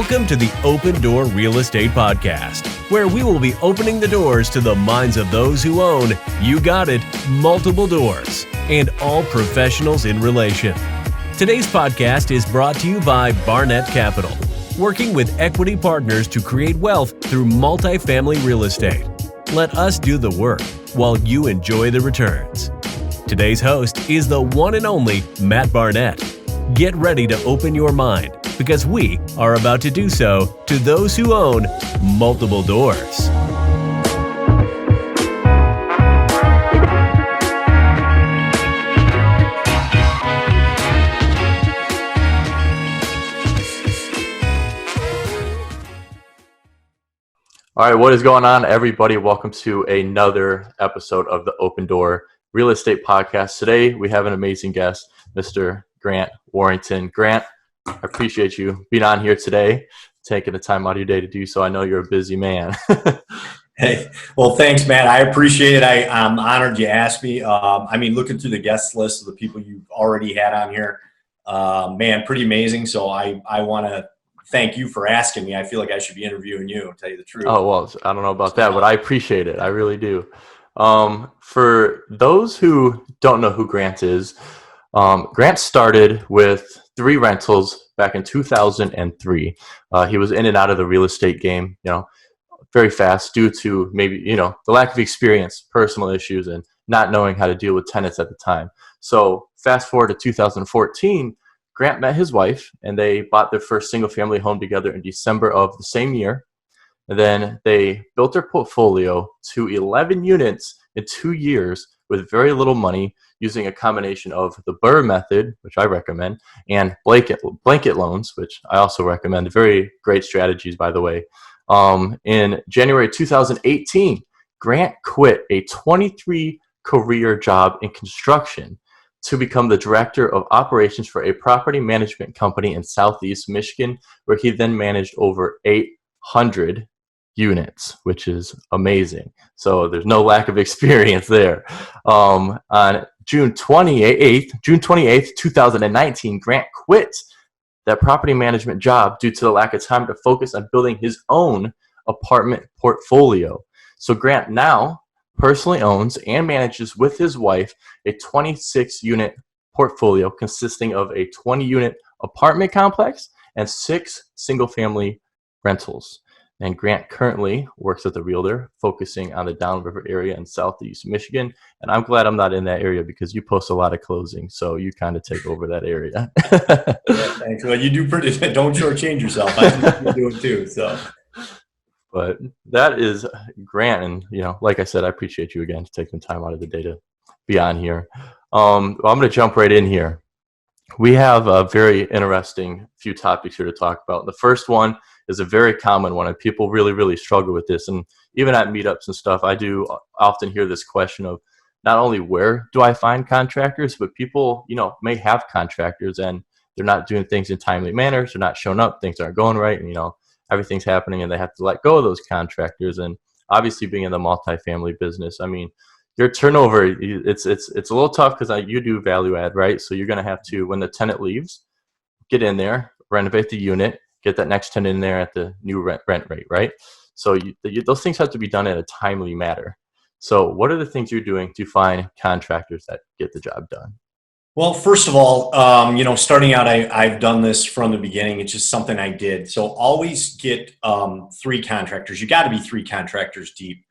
Welcome to the Open Door Real Estate Podcast, where we will be opening the doors to the minds of those who own, you got it, multiple doors, and all professionals in relation. Today's podcast is brought to you by Barnett Capital, working with equity partners to create wealth through multifamily real estate. Let us do the work while you enjoy the returns. Today's host is the one and only Matt Barnett. Get ready to open your mind, because we are about to do so to those who own multiple doors. All right, what is going on, everybody? Welcome to another episode of the Open Door Real Estate Podcast. Today, we have an amazing guest, Mr. Grant Warrington. Grant, I appreciate you being on here today, taking the time out of your day to do so. I know you're a busy man. Hey, well, thanks, Matt. I appreciate it. I'm honored you asked me. Looking through the guest list of the people you've already had on here, man, pretty amazing. So I want to thank you for asking me. I feel like I should be interviewing you, to tell you the truth. Oh, well, I don't know about that, but I appreciate it. I really do. For those who don't know who Grant is, Grant started with 3 rentals back in 2003. He was in and out of the real estate game, very fast due to maybe, the lack of experience, personal issues, and not knowing how to deal with tenants at the time. So fast forward to 2014, Grant met his wife and they bought their first single family home together in December of the same year. And then they built their portfolio to 11 units in 2 years with very little money, using a combination of the BRRRR method, which I recommend, and blanket loans, which I also recommend. Very great strategies, by the way. In January 2018, Grant quit a 23-career job in construction to become the director of operations for a property management company in Southeast Michigan, where he then managed over 800 units, which is amazing. So there's no lack of experience there. On June 28th, 2019, Grant quit that property management job due to the lack of time to focus on building his own apartment portfolio. So Grant now personally owns and manages with his wife a 26-unit portfolio consisting of a 20-unit apartment complex and 6 single-family rentals. And Grant currently works as a realtor, focusing on the Downriver area in Southeast Michigan. And I'm glad I'm not in that area because you post a lot of closings, so you kind of take over that area. Yeah, thanks. Well, you do pretty. Don't shortchange yourself. I think you do it too. So, but that is Grant, and like I said, I appreciate you again to take some time out of the day to be on here. I'm going to jump right in here. We have a very interesting few topics here to talk about. The first one is a very common one, and people really, really struggle with this. And even at meetups and stuff, I do often hear this question of not only where do I find contractors, but people, may have contractors and they're not doing things in timely manners. They're not showing up. Things aren't going right. And, everything's happening and they have to let go of those contractors. And obviously being in the multifamily business, your turnover, it's a little tough because you do value add, right? So you're going to have to, when the tenant leaves, get in there, renovate the unit, get that next tenant in there at the new rent rate, right? So those things have to be done in a timely manner. So what are the things you're doing to find contractors that get the job done? well, first of all, starting out, I've done this from the beginning. It's just something I did. So always get 3 contractors. You got to be 3 contractors deep,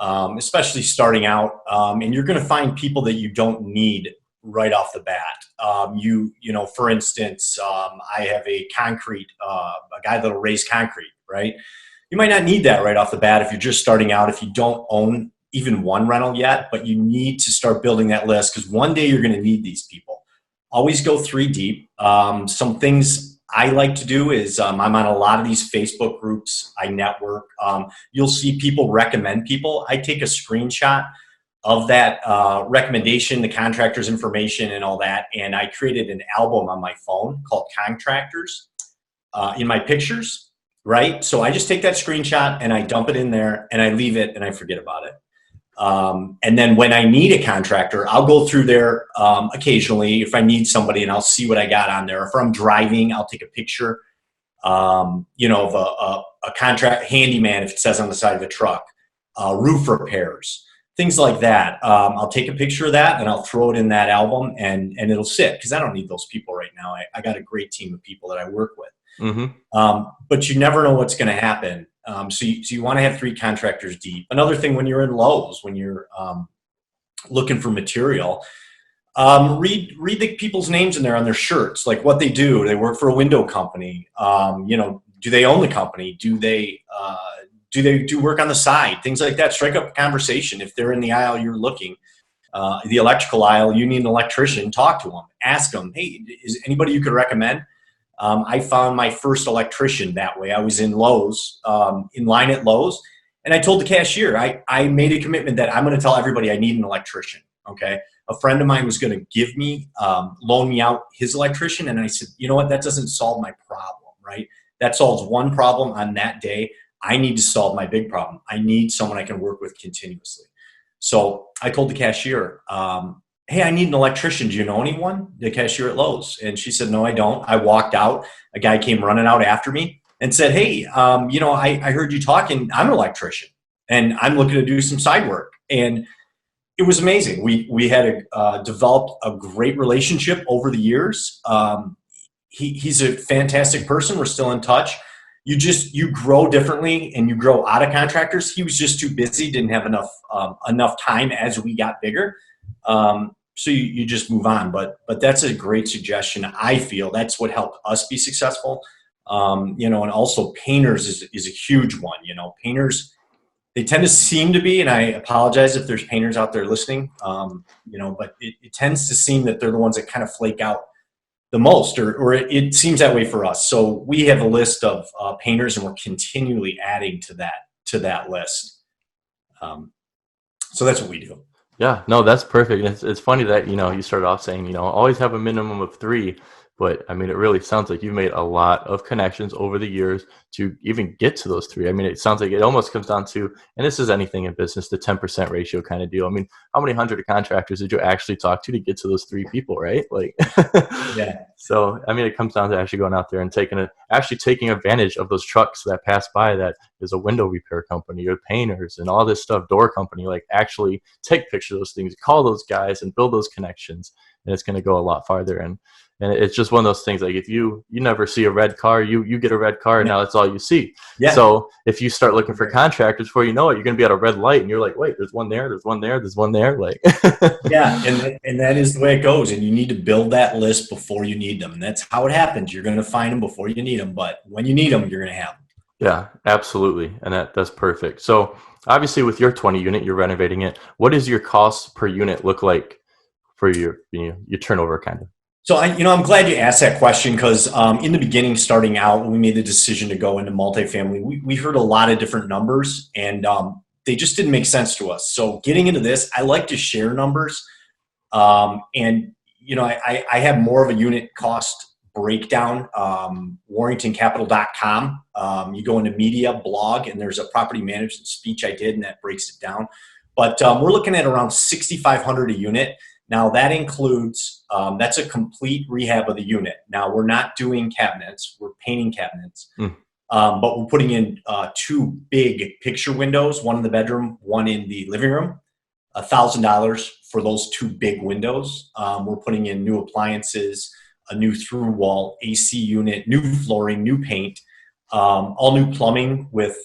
especially starting out. And you're going to find people that you don't need right off the bat. For instance, I have a guy that'll raise concrete, right? You might not need that right off the bat if you're just starting out, if you don't own even one rental yet, but you need to start building that list because one day you're going to need these people. Always go 3 deep. Some things I like to do is I'm on a lot of these Facebook groups. I network. You'll see people recommend people. I take a screenshot of that recommendation, the contractor's information and all that. And I created an album on my phone called Contractors in my pictures, right? So I just take that screenshot and I dump it in there and I leave it and I forget about it. And then when I need a contractor, I'll go through there occasionally if I need somebody and I'll see what I got on there. If I'm driving, I'll take a picture of a contract handyman, if it says on the side of the truck, roof repairs, things like that. I'll take a picture of that and I'll throw it in that album, and it'll sit, because I don't need those people right now. I got a great team of people that I work with. But you never know what's going to happen. So you want to have 3 contractors deep. Another thing, when you're in Lowe's, when you're looking for material, read the people's names in there on their shirts, like what they do. They work for a window company. Do they own the company? Do they do work on the side? Things like that. Strike up a conversation. If they're in the aisle you're looking, the electrical aisle, you need an electrician, talk to them. Ask them, hey, is anybody you could recommend? I found my first electrician that way. I was in Lowe's, in line at Lowe's, and I told the cashier, I made a commitment that I'm going to tell everybody I need an electrician. Okay. A friend of mine was going to give me, loan me out his electrician. And I said, you know what? That doesn't solve my problem, right? That solves one problem on that day. I need to solve my big problem. I need someone I can work with continuously. So I told the cashier, hey, I need an electrician. Do you know anyone? The cashier at Lowe's. And she said, no, I don't. I walked out. A guy came running out after me and said, hey, I heard you talking. I'm an electrician and I'm looking to do some side work. And it was amazing. We had developed a great relationship over the years. He's a fantastic person. We're still in touch. You grow differently and you grow out of contractors. He was just too busy, didn't have enough time as we got bigger. So you just move on. But that's a great suggestion. I feel that's what helped us be successful. And also painters is a huge one. Painters, they tend to seem to be, and I apologize if there's painters out there listening, but it tends to seem that they're the ones that kind of flake out the most, or it seems that way for us. So we have a list of painters, and we're continually adding to that list. So that's what we do. Yeah, no, that's perfect. It's funny that, you started off saying, always have a minimum of 3. But I mean, it really sounds like you've made a lot of connections over the years to even get to those 3. I mean, it sounds like it almost comes down to, and this is anything in business, the 10% ratio kind of deal. I mean, how many hundred of contractors did you actually talk to get to those 3 people, right? Like, yeah. So, I mean, it comes down to actually going out there and taking advantage of those trucks that pass by that is a window repair company or painters and all this stuff, door company, like actually take pictures of those things, call those guys and build those connections. And it's going to go a lot farther. And it's just one of those things, like if you never see a red car, you get a red car and now that's all you see. Yeah. So if you start looking for contractors, before you know it, you're going to be at a red light and you're like, wait, there's one there, there's one there, there's one there. Like, yeah. And that is the way it goes. And you need to build that list before you need them. And that's how it happens. You're going to find them before you need them. But when you need them, you're going to have them. Yeah, absolutely. And that's perfect. So obviously with your 20 unit, you're renovating it. What does your cost per unit look like for your turnover kind of? So I'm glad you asked that question, because in the beginning, starting out, when we made the decision to go into multifamily, we heard a lot of different numbers, and they just didn't make sense to us. So getting into this, I like to share numbers, and I have more of a unit cost breakdown. WarringtonCapital.com. You go into media blog, and there's a property management speech I did, and that breaks it down. But we're looking at around $6,500 a unit. Now that includes, that's a complete rehab of the unit. Now we're not doing cabinets, we're painting cabinets, but we're putting in 2 big picture windows, one in the bedroom, one in the living room, $1,000 for those 2 big windows. We're putting in new appliances, a new through wall AC unit, new flooring, new paint, all new plumbing with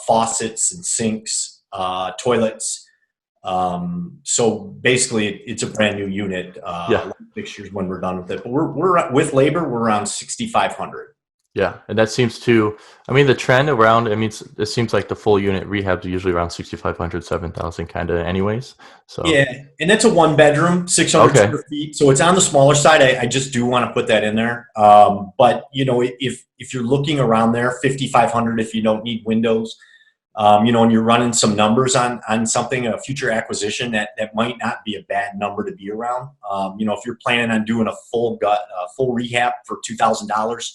faucets and sinks, toilets. So basically it's a brand new unit, fixtures when we're done with it, but we're with labor, we're around 6,500. Yeah. And that seems to, the trend around, it seems like the full unit rehabs are usually around 6,500, 7,000 kind of anyways. So yeah. And that's a 1 bedroom, 600 square feet. So it's on the smaller side. I just do want to put that in there. But if you're looking around there, 5,500, if you don't need windows, and you're running some numbers on something, a future acquisition, that might not be a bad number to be around. If you're planning on doing a full rehab for $2,000,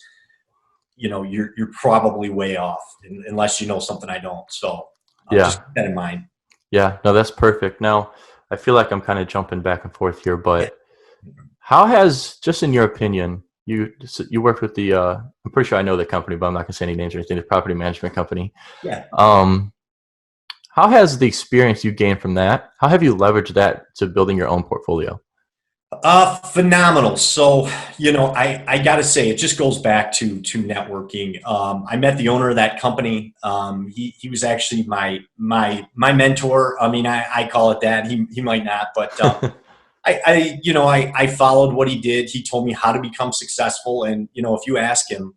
you're probably way off, unless you know something I don't. So just keep that in mind. Yeah, no, that's perfect. Now, I feel like I'm kind of jumping back and forth here, but how has, just in your opinion, you worked with the I'm pretty sure I know the company, but I'm not going to say any names or anything. The property management company. Yeah. How has the experience you gained from that? How have you leveraged that to building your own portfolio? Phenomenal. So, I got to say, it just goes back to networking. I met the owner of that company. He was actually my mentor. I mean, I call it that. He might not, but I followed what he did. He told me how to become successful, and if you ask him,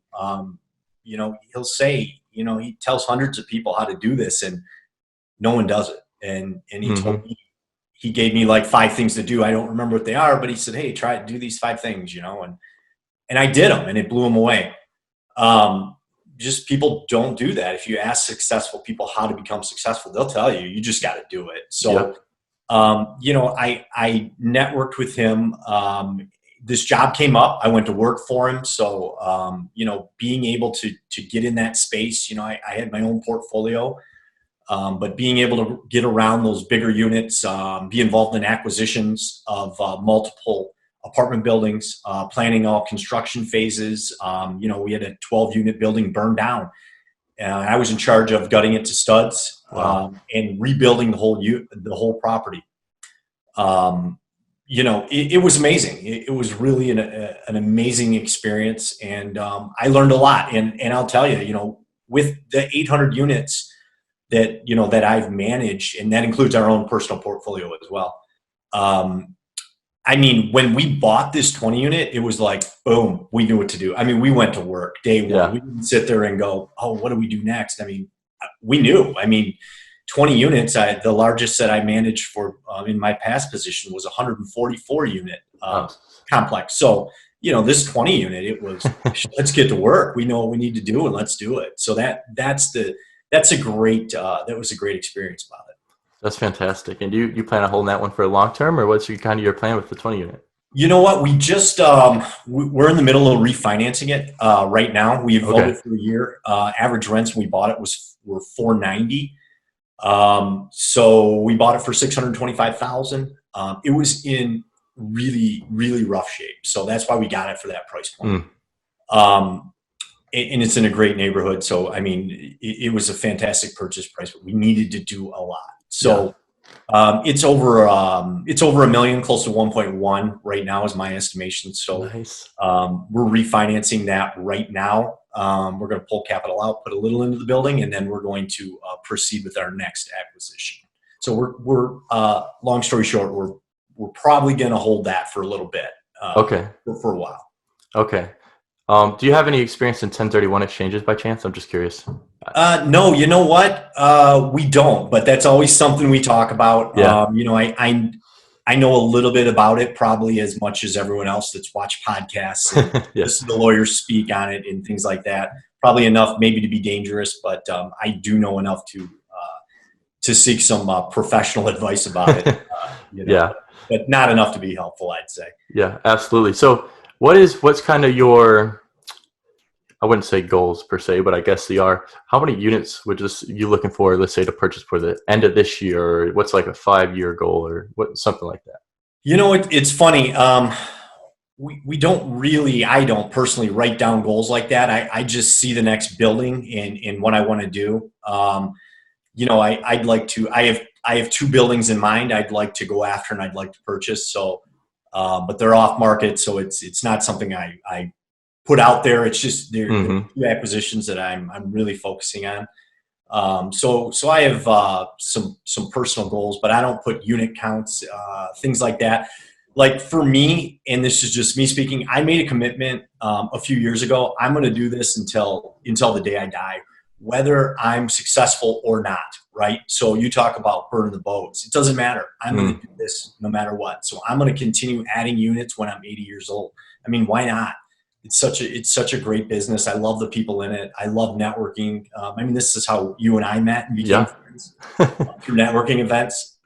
he'll say, he tells hundreds of people how to do this, and no one does it. And he told me. He gave me like 5 things to do. I don't remember what they are, but he said, "Hey, try to do these 5 things," and I did them, and it blew them away. Just people don't do that. If you ask successful people how to become successful, they'll tell you, you just got to do it. So, I networked with him. This job came up. I went to work for him. So, being able to get in that space, I had my own portfolio. But being able to get around those bigger units, be involved in acquisitions of multiple apartment buildings, planning all construction phases. We had a 12-unit building burned down. I was in charge of gutting it to studs. Wow. And rebuilding the whole property. It was amazing. It was really an amazing experience, and I learned a lot. And I'll tell you, with the 800 units that I've managed, and that includes our own personal portfolio as well. I mean, when we bought this 20 unit, it was like, boom, we knew what to do. I mean, we went to work day one. Yeah. We didn't sit there and go, oh, what do we do next? I mean, we knew. I mean, 20 units, the largest that I managed for in my past position was 144 unit complex. So, this 20 unit, it was, let's get to work. We know what we need to do, and let's do it. So that was a great experience about it. That's fantastic. And do you plan on holding that one for a long term, or what's your plan with the 20 unit? You know what? We just we're in the middle of refinancing it right now. We've held it for a year. Average rents when we bought it were $490. So we bought it for $625,000. It was in really, really rough shape. So that's why we got it for that price point. And it's in a great neighborhood. So, I mean, it was a fantastic purchase price, but we needed to do a lot. So it's over $1 million, close to 1.1 right now is my estimation. So nice. We're refinancing that right now. We're going to pull capital out, put a little into the building, and then we're going to proceed with our next acquisition. So we're long story short, we're probably going to hold that for a little bit. For a while. Okay. Do you have any experience in 1031 exchanges by chance? I'm just curious. No, you know what? We don't, but that's always something we talk about. Yeah. I know a little bit about it, probably as much as everyone else that's watched podcasts and listen to the lawyers speak on it and things like that. Probably enough maybe to be dangerous, but I do know enough to seek some professional advice about it. But not enough to be helpful, I'd say. Yeah, absolutely. So what's kind of your, I wouldn't say goals per se, but I guess they are, how many units would you looking for, let's say, to purchase for the end of this year, or what's like a 5-year goal, or something like that? It's funny. I don't personally write down goals like that. I just see the next building and what I want to do. I'd like to, I have 2 buildings in mind I'd like to go after and I'd like to purchase. So, but they're off market. So it's not something I put out there. It's just they're 2 acquisitions that I'm really focusing on. So I have some personal goals, but I don't put unit counts, things like that. Like for me, and this is just me speaking, I made a commitment a few years ago. I'm going to do this until the day I die, whether I'm successful or not. Right. So you talk about burning the boats. It doesn't matter. I'm going to do this no matter what. So I'm going to continue adding units when I'm 80 years old. I mean, why not? It's such a great business. I love the people in it. I love networking. This is how you and I met and became friends through networking events.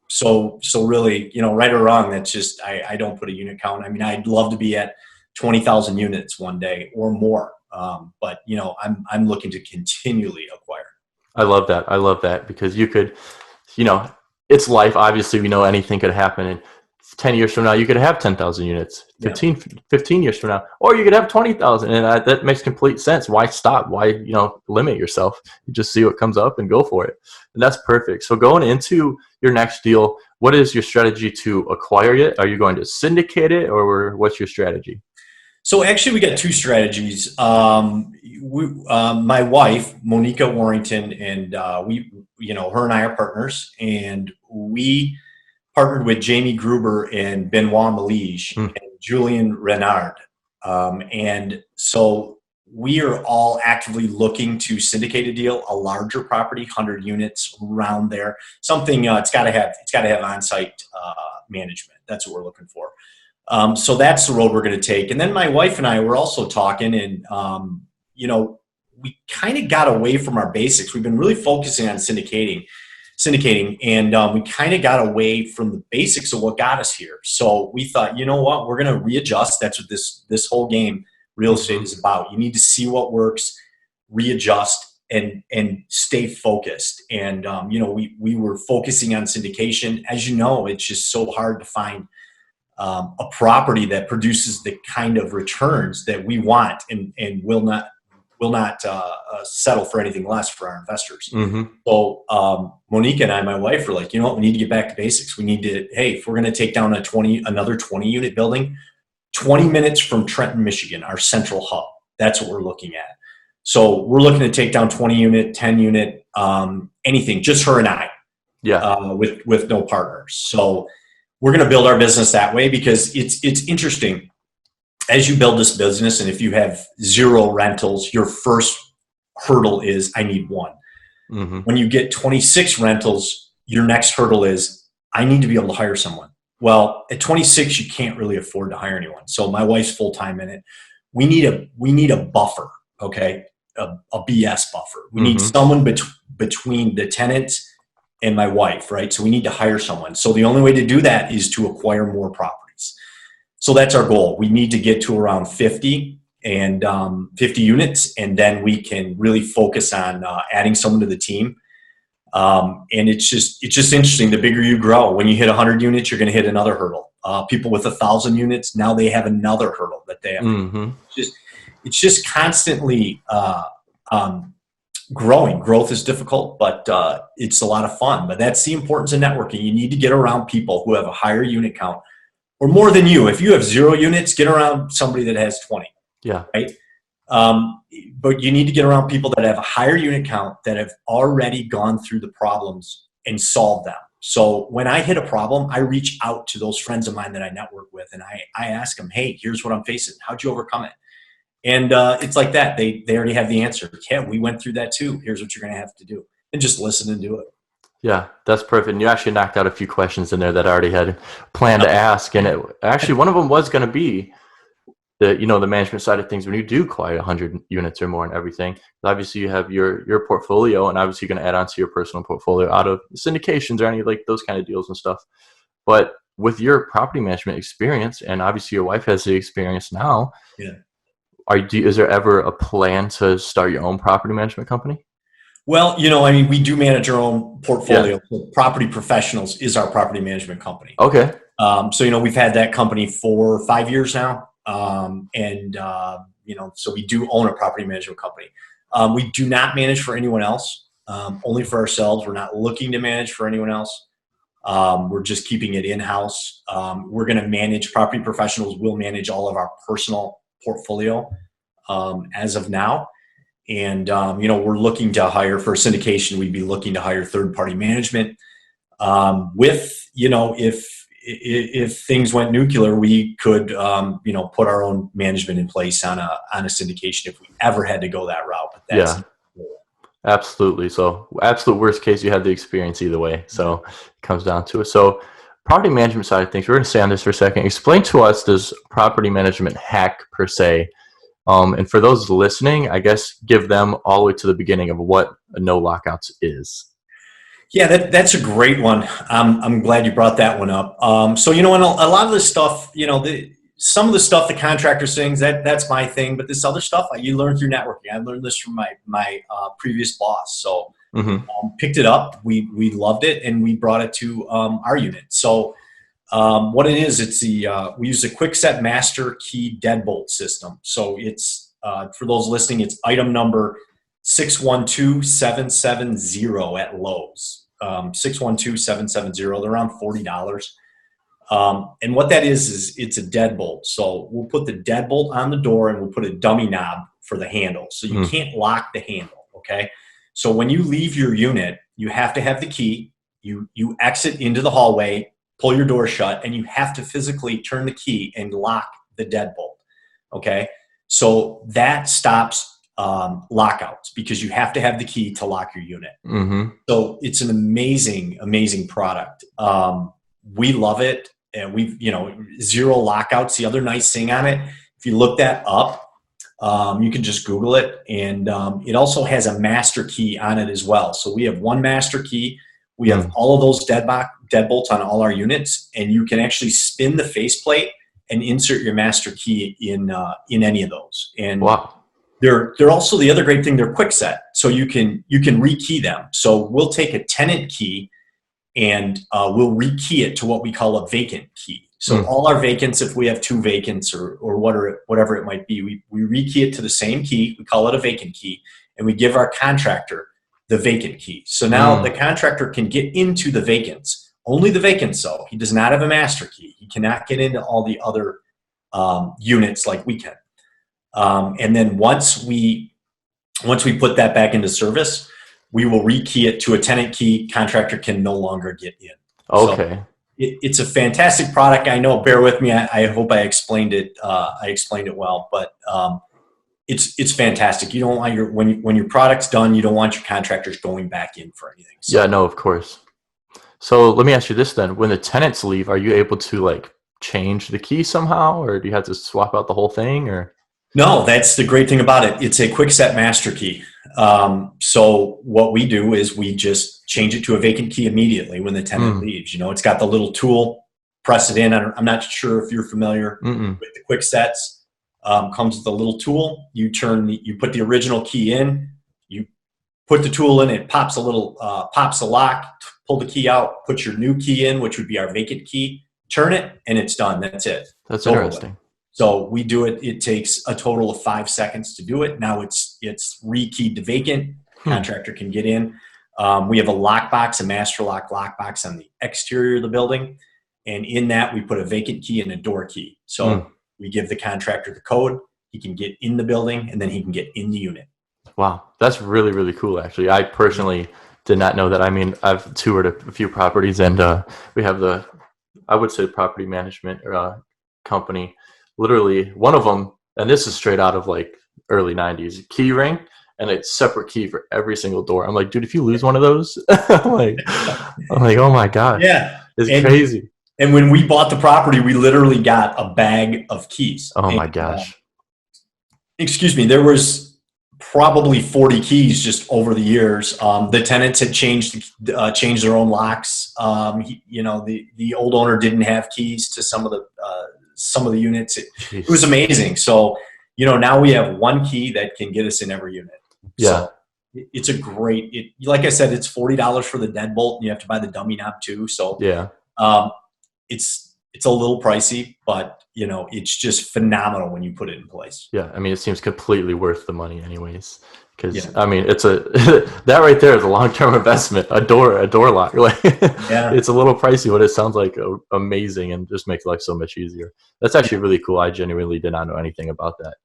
So really, right or wrong, that's just, I don't put a unit count. I mean, I'd love to be at 20,000 units one day or more. But I'm looking to continually acquire. I love that because you could, it's life. Obviously, anything could happen. And 10 years from now, you could have 10,000 units, Yeah. 15 years from now, or you could have 20,000. And that makes complete sense. Why stop? Why, limit yourself? You just see what comes up and go for it. And that's perfect. So going into your next deal, what is your strategy to acquire it? Are you going to syndicate it, or what's your strategy? So actually, we got two strategies. My wife, Monica Warrington, and her and I are partners, and we partnered with Jamie Gruber and Benoit Malige and Julian Renard. And so we are all actively looking to syndicate a deal, a larger property, 100 units around there. Something it's got to have on-site management. That's what we're looking for. So that's the road we're going to take. And then my wife and I were also talking, and we kind of got away from our basics. We've been really focusing on syndicating, and we kind of got away from the basics of what got us here. So we thought, you know what, we're going to readjust. That's what this whole game, real estate, is about. You need to see what works, readjust, and stay focused. And we were focusing on syndication. As you know, it's just so hard to find a property that produces the kind of returns that we want, and will not settle for anything less for our investors. Mm-hmm. So Monica and I, my wife, were like, you know what, we need to get back to basics. We need to, hey, if we're going to take down another 20 unit building, 20 minutes from Trenton, Michigan, our central hub. That's what we're looking at. So we're looking to take down 20 unit, 10 unit, anything, just her and I, with no partners. So we're going to build our business that way, because it's interesting. As you build this business, and if you have 0 rentals, your first hurdle is, I need 1. Mm-hmm. When you get 26 rentals, your next hurdle is, I need to be able to hire someone. Well, at 26, you can't really afford to hire anyone. So my wife's full-time in it. We need a buffer, okay? A BS buffer. We need someone between the tenants and my wife, right? So we need to hire someone. So the only way to do that is to acquire more properties. So that's our goal. We need to get to around 50 units, and then we can really focus on adding someone to the team. And it's just interesting. The bigger you grow, when you hit 100 units, you're going to hit another hurdle. People with 1,000 units, now they have another hurdle that they have. Mm-hmm. It's just constantly growing. Growth is difficult, but it's a lot of fun. But that's the importance of networking. You need to get around people who have a higher unit count, or more than you. If you have 0 units, get around somebody that has 20. Yeah. Right. But you need to get around people that have a higher unit count, that have already gone through the problems and solved them. So when I hit a problem, I reach out to those friends of mine that I network with, and I ask them, hey, here's what I'm facing. How'd you overcome it? And it's like that. They already have the answer. Yeah, we went through that too. Here's what you're going to have to do. And just listen and do it. Yeah, that's perfect. And you actually knocked out a few questions in there that I already had planned to ask. And actually, one of them was going to be the management side of things. When you do acquire 100 units or more and everything, obviously you have your portfolio, and obviously you're going to add on to your personal portfolio out of syndications or any like those kind of deals and stuff. But with your property management experience, and obviously your wife has the experience now, is there ever a plan to start your own property management company? Well, we do manage our own portfolio. Yeah. So Property Professionals is our property management company. Okay. So, we've had that company for 5 years now. So we do own a property management company. We do not manage for anyone else, only for ourselves. We're not looking to manage for anyone else. We're just keeping it in-house. We're going to manage, Property Professionals will manage all of our personal portfolio as of now. And, we're looking to hire for syndication. We'd be looking to hire third-party management. If things went nuclear, we could, put our own management in place on a syndication if we ever had to go that route. But that's absolutely. So absolute worst case, you had the experience either way. So it comes down to it. So property management side of things, we're going to stay on this for a second. Explain to us this property management hack per se. And for those listening, I guess give them all the way to the beginning of what a no lockouts is. Yeah, that's a great one. I'm glad you brought that one up. So, and a lot of this stuff, some of the stuff the contractors things, that's my thing. But this other stuff, you learn through networking. I learned this from my previous boss. So picked it up. We loved it, and we brought it to our unit. So What it is, it's we use a quick-set master key deadbolt system. So it's, for those listening, it's item number 612770 at Lowe's. 612770. They're around $40. And what that is it's a deadbolt. So we'll put the deadbolt on the door and we'll put a dummy knob for the handle. So you can't lock the handle, okay? So when you leave your unit, you have to have the key. You exit into the hallway, pull your door shut, and you have to physically turn the key and lock the deadbolt, okay? So that stops lockouts because you have to have the key to lock your unit. So it's an amazing, amazing product. We love it. And we've, zero lockouts. The other nice thing on it, if you look that up, you can just Google it. And it also has a master key on it as well. So we have one master key. We have all of those deadbolts on all our units. And you can actually spin the faceplate and insert your master key in any of those. And wow. They're also, the other great thing, they're quick set. So you can rekey them. So we'll take a tenant key and we'll rekey it to what we call a vacant key. So all our vacants, if we have 2 vacants or whatever it might be, we rekey it to the same key. We call it a vacant key, and we give our contractor the vacant key. So now the contractor can get into the vacants, only the vacants though. He does not have a master key. He cannot get into all the other units like we can. And then once we put that back into service, we will rekey it to a tenant key. Contractor can no longer get in. Okay. So it's a fantastic product. I know. Bear with me. I hope I explained it. I explained it well, but it's fantastic. You don't want when your product's done, you don't want your contractors going back in for anything. So, yeah. No, of course. So let me ask you this then: when the tenants leave, are you able to change the key somehow, or do you have to swap out the whole thing, or? No, that's the great thing about it. It's a quick set master key. So what we do is we just change it to a vacant key immediately when the tenant leaves. It's got the little tool, press it in. I'm not sure if you're familiar with the quick sets. Comes with a little tool. You put the original key in, you put the tool in, it pops the lock, pull the key out, put your new key in, which would be our vacant key, turn it, and it's done. That's it. That's interesting. So we do it. It takes a total of 5 seconds to do it. Now it's rekeyed to vacant. Contractor can get in. We have a lockbox, a master lockbox on the exterior of the building. And in that, we put a vacant key and a door key. So we give the contractor the code. He can get in the building, and then he can get in the unit. Wow. That's really, really cool, actually. I personally did not know that. I mean, I've toured a few properties, and we have I would say property management company. Literally one of them, and this is straight out of early 90s, key ring and a separate key for every single door. I'm like, dude, if you lose one of those, I'm like, oh my gosh. Yeah. It's crazy. And when we bought the property, we literally got a bag of keys. Oh my gosh. Excuse me. There was probably 40 keys just over the years. The tenants had changed their own locks. The old owner didn't have keys to some of the units. It was amazing. So, now we have one key that can get us in every unit. Yeah. So it's a great, like I said, it's $40 for the deadbolt, and you have to buy the dummy knob too. So yeah, it's a little pricey, but it's just phenomenal when you put it in place. Yeah. I mean, it seems completely worth the money anyways. Because I mean, it's that right there is a long-term investment. A door lock, it's a little pricey, but it sounds like amazing and just makes life so much easier. That's actually really cool. I genuinely did not know anything about that.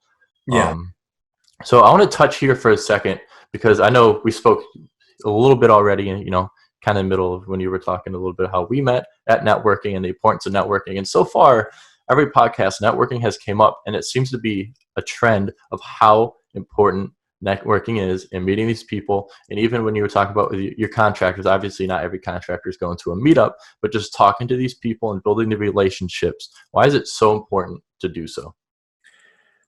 Yeah. So I want to touch here for a second because I know we spoke a little bit already, and kind of middle of when you were talking a little bit how we met at networking and the importance of networking. And so far, every podcast, networking has came up, and it seems to be a trend of how important networking is in meeting these people. And even when you were talking about your contractors, obviously not every contractor is going to a meetup, but just talking to these people and building the relationships. Why is it so important to do so?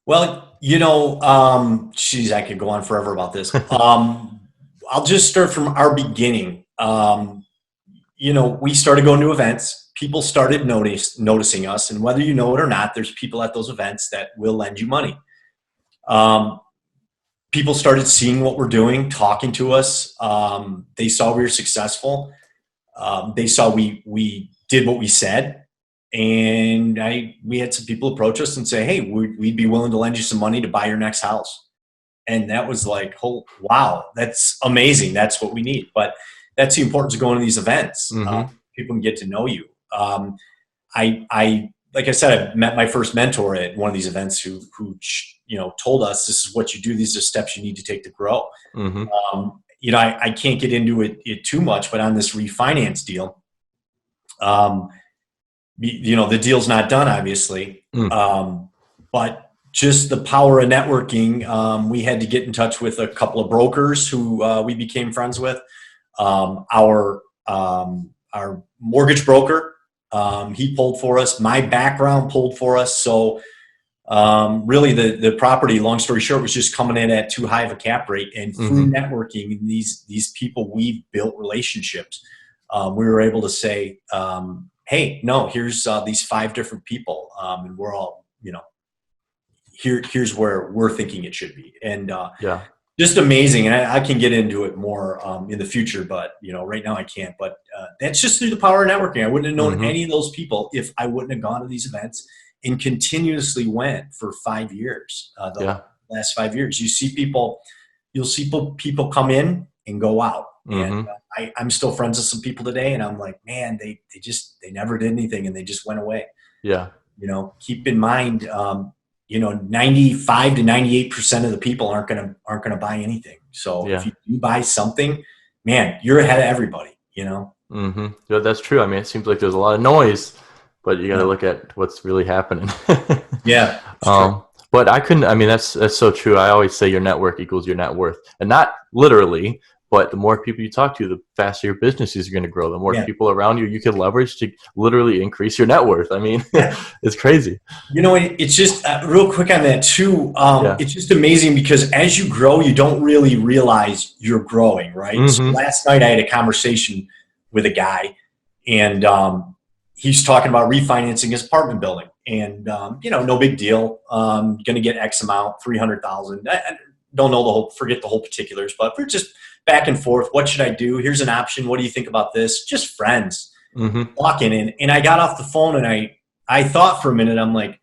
Well, I could go on forever about this. I'll just start from our beginning. We started going to events. People started noticing us, and whether you know it or not, there's people at those events that will lend you money. People started seeing what we're doing, talking to us. They saw we were successful. They saw we did what we said. And we had some people approach us and say, hey, we'd be willing to lend you some money to buy your next house. And that was like, oh, wow, that's amazing. That's what we need. But that's the importance of going to these events. People can get to know you. I like I said, I met my first mentor at one of these events who told us, this is what you do. These are steps you need to take to grow. I can't get into it too much, but on this refinance deal, the deal's not done, obviously. But just the power of networking, we had to get in touch with a couple of brokers who we became friends with. Our mortgage broker, he pulled for us. My background pulled for us. So really the property, long story short, was just coming in at too high of a cap rate. And through networking, these people, we've built relationships. We were able to say, hey, no, here's these 5 different people, and we're all, here's where we're thinking it should be. And just amazing. And I can get into it more in the future, but right now I can't. But that's just through the power of networking. I wouldn't have known any of those people if I wouldn't have gone to these events and continuously went for 5 years. Last 5 years, you'll see people come in and go out. And I'm still friends with some people today, and I'm like, man, they never did anything, and they just went away. Keep in mind, 95 to 98% of the people aren't gonna buy anything. So if you do buy something, man, you're ahead of everybody. Yeah, that's true. I mean, it seems like there's a lot of noise, but you got to look at what's really happening. But that's so true. I always say your network equals your net worth, and not literally. But the more people you talk to, the faster your business is going to grow. The more people around you can leverage to literally increase your net worth. I mean, it's crazy. It's just real quick on that too. It's just amazing because as you grow, you don't really realize you're growing, right? So last night I had a conversation with a guy, and he's talking about refinancing his apartment building, and no big deal. Going to get X amount, $300,000. I don't know forget the whole particulars, but we're just back and forth. What should I do? Here's an option. What do you think about this? Just friends walking in. And I got off the phone and I thought for a minute, I'm like,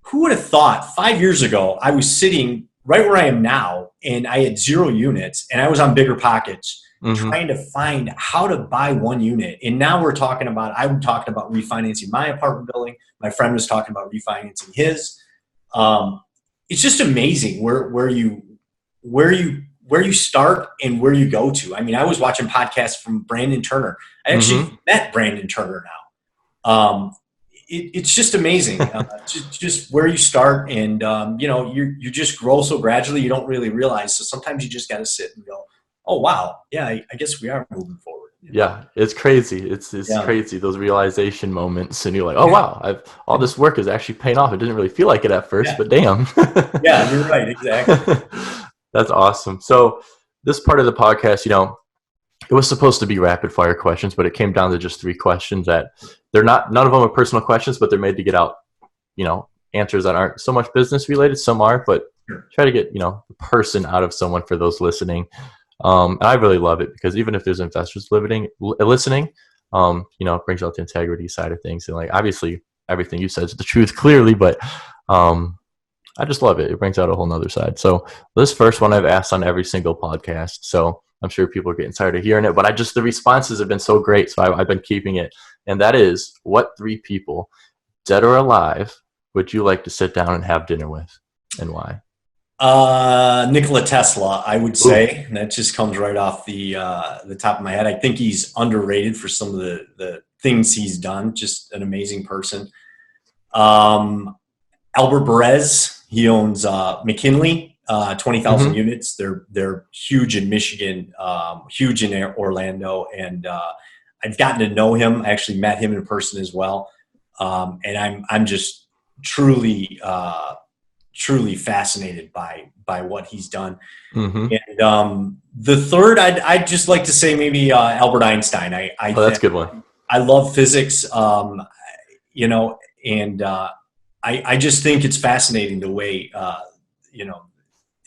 who would have thought 5 years ago I was sitting right where I am now and I had 0 units and I was on Bigger Pockets trying to find how to buy 1 unit. And now I'm talking about refinancing my apartment building. My friend was talking about refinancing his. It's just amazing where you start and where you go to. I mean, I was watching podcasts from Brandon Turner. I actually met Brandon Turner now. It's just amazing, just where you start, and you just grow so gradually you don't really realize. So sometimes you just got to sit and go, "Oh wow, yeah, I guess we are moving forward." Yeah, it's crazy. It's crazy, those realization moments, and you're like, "Oh wow, all this work is actually paying off." It didn't really feel like it at first, but damn. Yeah, you're right, exactly. That's awesome. So this part of the podcast, it was supposed to be rapid fire questions, but it came down to just 3 questions that none of them are personal questions, but they're made to get out, answers that aren't so much business related. Some are, but try to get, the person out of someone for those listening. And I really love it because even if there's investors listening, it brings out the integrity side of things. And like, obviously everything you said is the truth clearly, but, I just love it. It brings out a whole nother side. So this first one I've asked on every single podcast. So I'm sure people are getting tired of hearing it, but the responses have been so great. So I've been keeping it. And that is, what 3 people, dead or alive, would you like to sit down and have dinner with, and why? Nikola Tesla, I would say. That just comes right off the top of my head. I think he's underrated for some of the things he's done. Just an amazing person. Albert Perez, he owns McKinley, 20,000 units. They're huge in Michigan, huge in Orlando, and I've gotten to know him. I actually met him in person as well, and I'm just truly fascinated by what he's done. And the third, I'd just like to say maybe Albert Einstein. That's a good one. I love physics, and I just think it's fascinating the way,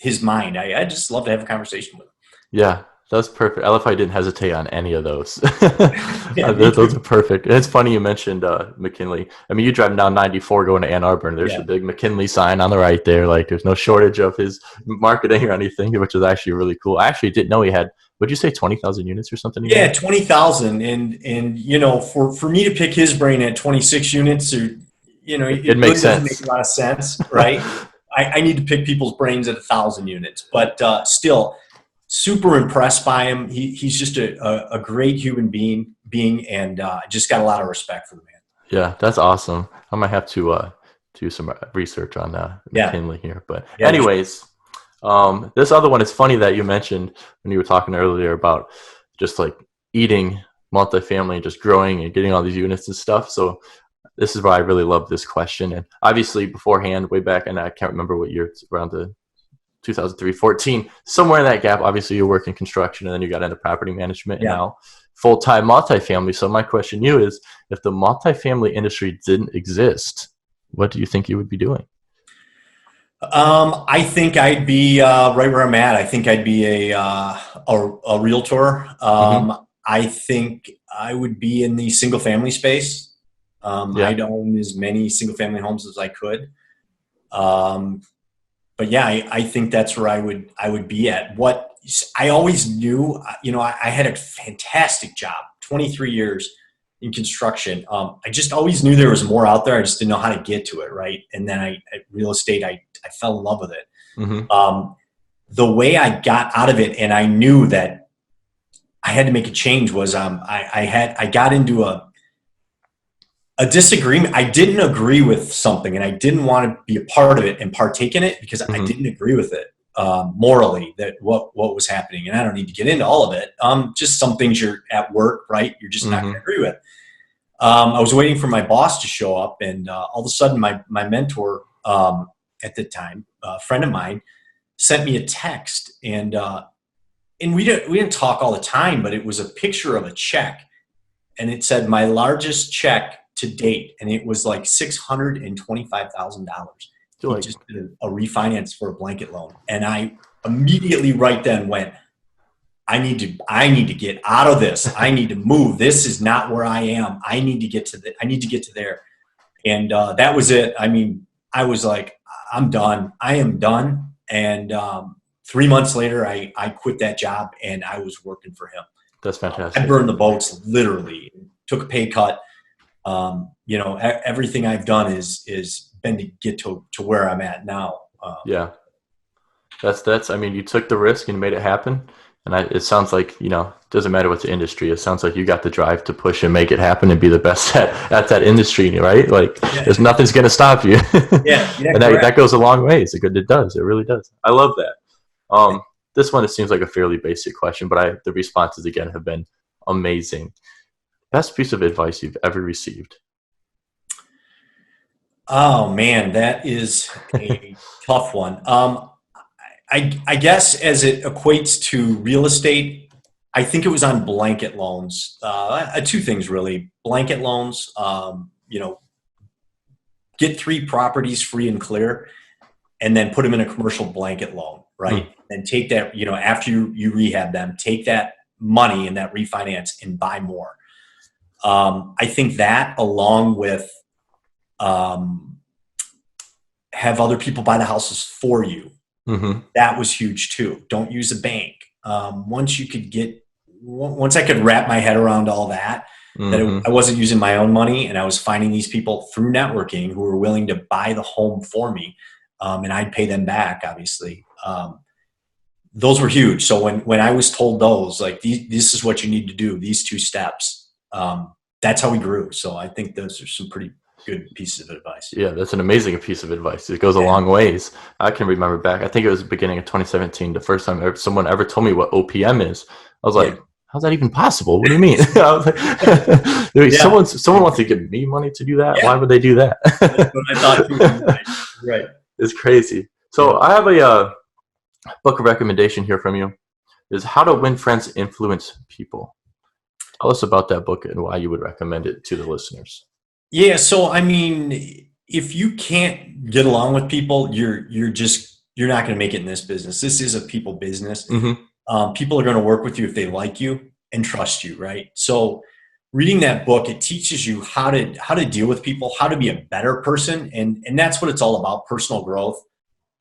his mind. I just love to have a conversation with him. Yeah, That's perfect. I love how I didn't hesitate on any of those. Yeah, Those are perfect. And it's funny you mentioned McKinley. I mean, you drive down 94 going to Ann Arbor, and there's yeah. a big McKinley sign on the right there. Like, there's no shortage of his marketing or anything, which is actually really cool. I actually didn't know he had, would you say 20,000 units or something? Yeah, 20,000. And you know, for me to pick his brain at 26 units, or, you know, it It really makes doesn't sense. make a lot of sense, right? I need to pick people's brains at 1,000 units, but still super impressed by him. He's just a great human being, and just got a lot of respect for the man. Yeah, that's awesome. I might have to do some research on Yeah. McKinley here. But Yeah. anyways, this other one, it's funny that you mentioned when you were talking earlier about just like eating multifamily and just growing and getting all these units and stuff. So this is why I really love this question. And obviously beforehand, way back, and I can't remember what year, it's around the 2003, 14, somewhere in that gap, obviously you work in construction and then you got into property management and now full-time multifamily. So my question to you is, if the multifamily industry didn't exist, what do you think you would be doing? I think I'd be right where I'm at. I think I'd be a realtor. I think I would be in the single family space. I'd own as many single family homes as I could. But yeah, I think that's where I would be at. What I always knew, you know, I had a fantastic job, 23 years in construction. I just always knew there was more out there. I just didn't know how to get to it, right? And then real estate, I fell in love with it. The way I got out of it, and I knew that I had to make a change, was I got into a disagreement. I didn't agree with something, and I didn't want to be a part of it and partake in it because I didn't agree with it morally, that what was happening. And I don't need to get into all of it. Just some things you're at work, right? You're just not going to agree with. I was waiting for my boss to show up, and all of a sudden my mentor at the time, a friend of mine, sent me a text, and we didn't talk all the time, but it was a picture of a check, and it said my largest check to date, and it was like $625,000. He just did a refinance for a blanket loan, and I immediately right then went, I need to get out of this. I need to move. This is not where I am. I need to get to there. And that was it. I mean, I was like, I'm done. I am done. And 3 months later, I quit that job, and I was working for him. That's fantastic. I burned the boats, literally. Took a pay cut. You know, everything I've done is been to get to where I'm at now. Yeah. That's, I mean, you took the risk and made it happen. And it sounds like, you know, it doesn't matter what the industry. It sounds like you got the drive to push and make it happen and be the best at that industry, right? Like, there's nothing's going to stop you. And that goes a long ways. It does. It really does. I love that. This one, it seems like a fairly basic question, but the responses, again, have been amazing. Best piece of advice you've ever received? Oh, man, that is a tough one. I guess as it equates to real estate, I think it was on blanket loans. Two things really: blanket loans. You know, get 3 properties free and clear, and then put them in a commercial blanket loan, right? And take that, you know, after you rehab them, take that money and that refinance and buy more. I think that, along with have other people buy the houses for you. That was huge too. Don't use a bank. Once I could wrap my head around all that, I wasn't using my own money, and I was finding these people through networking who were willing to buy the home for me, and I'd pay them back, obviously. Those were huge. So when I was told those, like, this is what you need to do, these 2 steps, that's how we grew. So I think those are some pretty good pieces of advice. Yeah, that's an amazing piece of advice. It goes a long ways. I can remember back, I think it was the beginning of 2017, the first time someone ever told me what OPM is. I was like, how's that even possible? What do you mean? I was like, someone wants to give me money to do that? Why would they do that? That's what I thought too. Right. It's crazy. So I have a book recommendation here from you. Is How to Win Friends, Influence People. Tell us about that book and why you would recommend it to the listeners. Yeah. So, I mean, if you can't get along with people, you're not going to make it in this business. This is a people business. People are going to work with you if they like you and trust you, right? So reading that book, it teaches you how to deal with people, how to be a better person. And that's what it's all about, personal growth.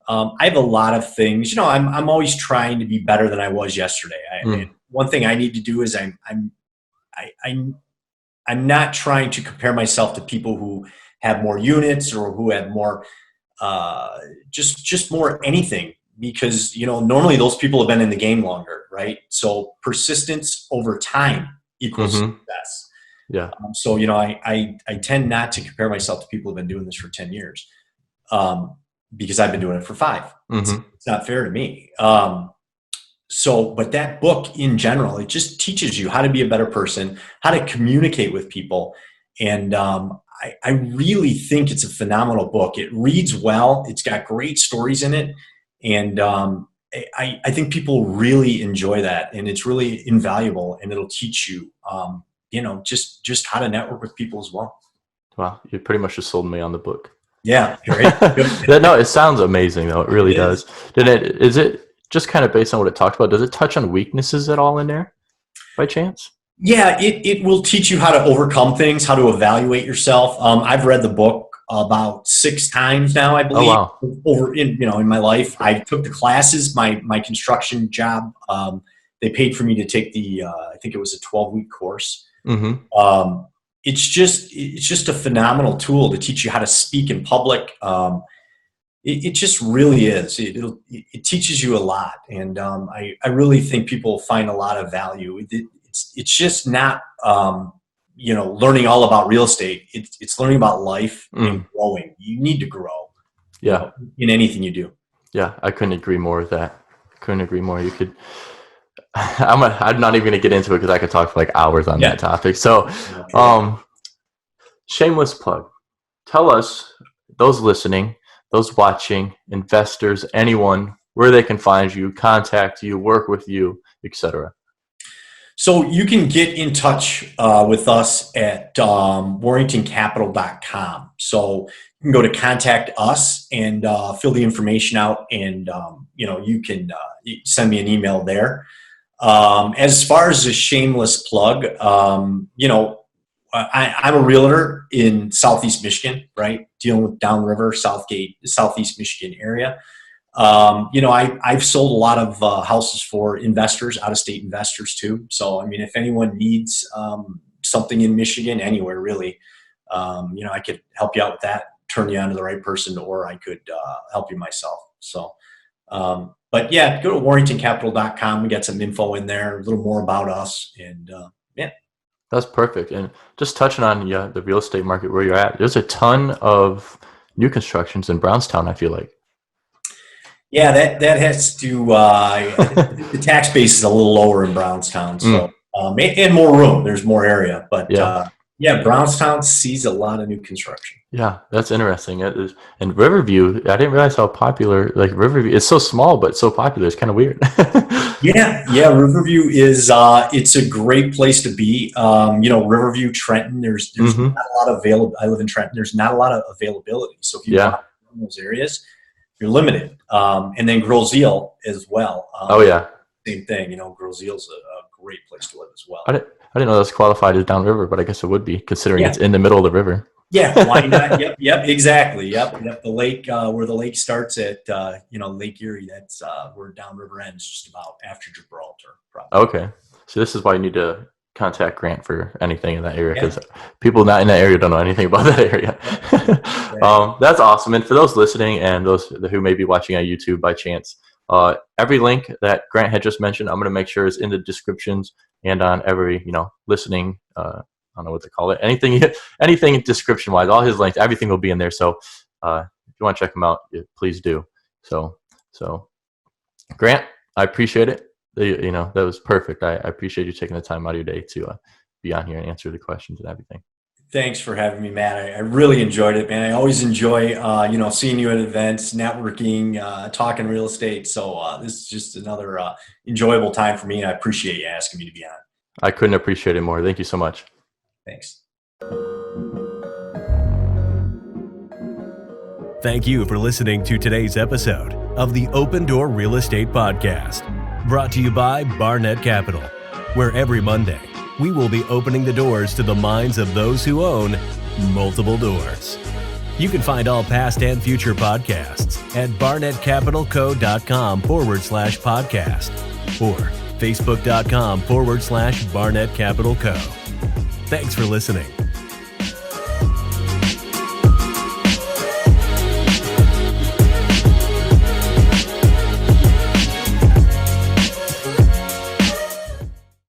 I have a lot of things, I'm always trying to be better than I was yesterday. And one thing I need to do is I'm not trying to compare myself to people who have more units or who have more, just more anything, because, normally those people have been in the game longer, right? So persistence over time equals success. Yeah. So, I tend not to compare myself to people who've been doing this for 10 years, because I've been doing it for 5. It's not fair to me. But that book in general, it just teaches you how to be a better person, how to communicate with people. And I really think it's a phenomenal book. It reads well. It's got great stories in it. And I think people really enjoy that. And it's really invaluable. And it'll teach you, just how to network with people as well. Wow. You pretty much just sold me on the book. Yeah. Right. No, it sounds amazing though. It really does. Is it just kind of based on what it talks about? Does it touch on weaknesses at all in there by chance? Yeah, it will teach you how to overcome things, how to evaluate yourself. I've read the book about 6 times now, I believe. Oh, wow. Over in my life. I took the classes, my construction job. They paid for me to take the I think it was a 12-week course. It's just a phenomenal tool to teach you how to speak in public. It just really is. It teaches you a lot, and I really think people find a lot of value. It's just not learning all about real estate. It's learning about life and growing. You need to grow. Yeah. In anything you do. Yeah, I couldn't agree more with that. Couldn't agree more. You could. I'm not even going to get into it because I could talk for like hours on that topic. So, shameless plug. Tell us, those listening, those watching, investors, anyone, where they can find you, contact you, work with you, etc. So you can get in touch with us at WarringtonCapital.com. So you can go to contact us and fill the information out, and you can send me an email there. As far as a shameless plug, I'm a realtor in Southeast Michigan, right? Dealing with downriver, Southeast Michigan area. I've sold a lot of houses for investors, out-of-state investors too. So, if anyone needs something in Michigan, anywhere really, I could help you out with that, turn you on to the right person, or I could help you myself. So, but yeah, go to WarringtonCapital.com. We got some info in there, a little more about us, and That's perfect. And just touching on the real estate market where you're at, there's a ton of new constructions in Brownstown, I feel like. Yeah, that has to the tax base is a little lower in Brownstown, so and more room. There's more area, but Brownstown sees a lot of new construction. Yeah, that's interesting. It is, and Riverview, I didn't realize how popular. Like Riverview, it's so small but so popular. It's kind of weird. Yeah. Riverview is it's a great place to be. Riverview, Trenton. There's not a lot of I live in Trenton. There's not a lot of availability. So if you want in those areas, you're limited. And then Groseal as well. Same thing. Groseal's a great place to live as well. I didn't know that was qualified as downriver, but I guess it would be, considering it's in the middle of the river. Yeah, why not? Yep, exactly. Yep. The lake, where the lake starts at, Lake Erie, that's where downriver ends, just about after Gibraltar. Probably. Okay, so this is why you need to contact Grant for anything in that area, because people not in that area don't know anything about that area. That's awesome. And for those listening and those who may be watching on YouTube by chance, every link that Grant had just mentioned, I'm going to make sure is in the descriptions and on every, listening, I don't know what to call it. Anything description wise, all his links, everything will be in there. So, if you want to check them out, please do. So Grant, I appreciate it. That was perfect. I appreciate you taking the time out of your day to be on here and answer the questions and everything. Thanks for having me, Matt. I really enjoyed it, man. I always enjoy, seeing you at events, networking, talking real estate. So this is just another enjoyable time for me, and I appreciate you asking me to be on. I couldn't appreciate it more. Thank you so much. Thanks. Thank you for listening to today's episode of the Open Door Real Estate Podcast. Brought to you by Barnett Capital, where every Monday we will be opening the doors to the minds of those who own multiple doors. You can find all past and future podcasts at BarnettCapitalCo.com/podcast or Facebook.com/BarnettCapitalCo. Thanks for listening.